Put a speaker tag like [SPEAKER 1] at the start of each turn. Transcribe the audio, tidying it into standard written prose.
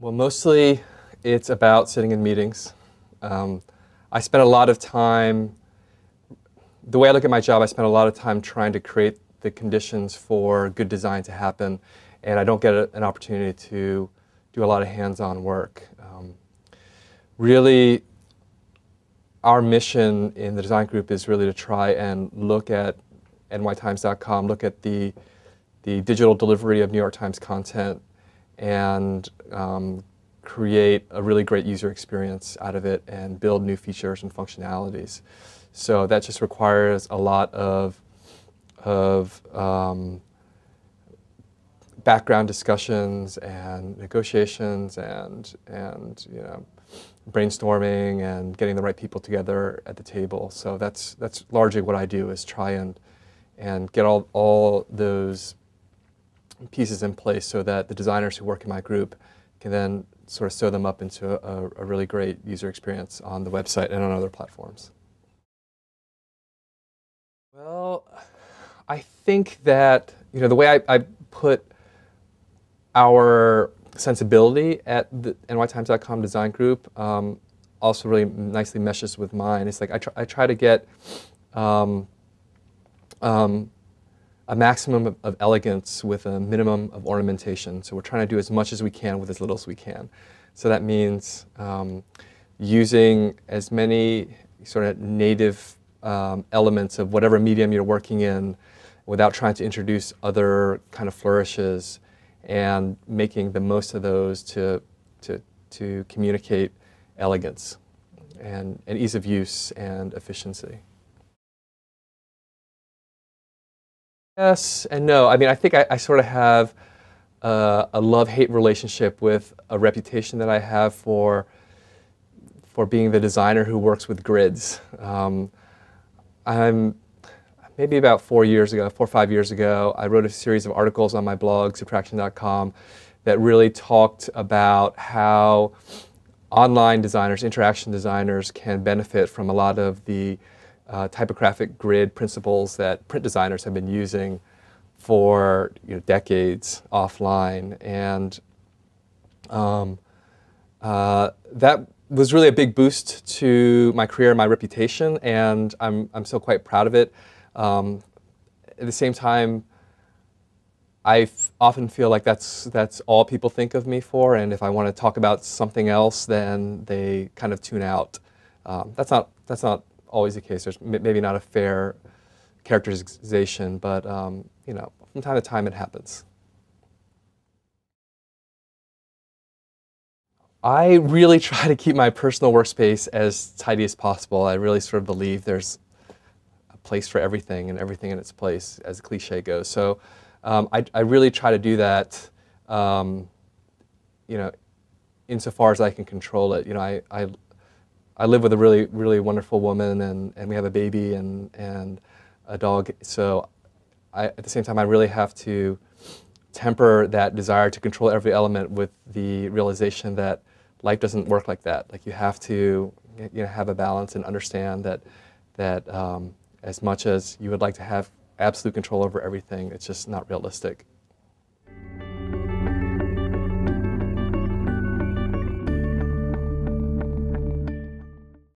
[SPEAKER 1] Well, mostly it's about sitting in meetings. I spend a lot of time, the way I look at my job, I spend a lot of time trying to create the conditions for good design to happen, and I don't get an opportunity to do a lot of hands-on work. Really, our mission in the design group is really to try and look at nytimes.com, look at the digital delivery of New York Times content, and create a really great user experience out of it and build new features and functionalities. So that just requires a lot of background discussions and negotiations and brainstorming and getting the right people together at the table. So that's largely what I do, is try and get all those pieces in place so that the designers who work in my group can then sort of sew them up into a really great user experience on the website and on other platforms. Well, I think that the way I put our sensibility at the nytimes.com design group also really nicely meshes with mine. It's like I try to get a maximum of elegance with a minimum of ornamentation. So we're trying to do as much as we can with as little as we can. So that means using as many sort of native elements of whatever medium you're working in without trying to introduce other kind of flourishes, and making the most of those to communicate elegance and ease of use and efficiency. Yes and no. I mean, I think I sort of have a love-hate relationship with a reputation that I have for being the designer who works with grids. Maybe about 4 or 5 years ago, I wrote a series of articles on my blog, subtraction.com, that really talked about how online designers, interaction designers, can benefit from a lot of the typographic grid principles that print designers have been using for decades offline. And that was really a big boost to my career and my reputation, and I'm still quite proud of it. At the same time, I often feel like that's all people think of me for, and if I want to talk about something else, then they kind of tune out. That's not always the case. There's maybe not a fair characterization, but from time to time it happens. I really try to keep my personal workspace as tidy as possible. I really sort of believe there's a place for everything and everything in its place, as the cliche goes. So I really try to do that, insofar as I can control it. I live with a really wonderful woman, and we have a baby and a dog. So at the same time, I really have to temper that desire to control every element with the realization that life doesn't work like that. Like, you have to have a balance and understand that as much as you would like to have absolute control over everything, it's just not realistic.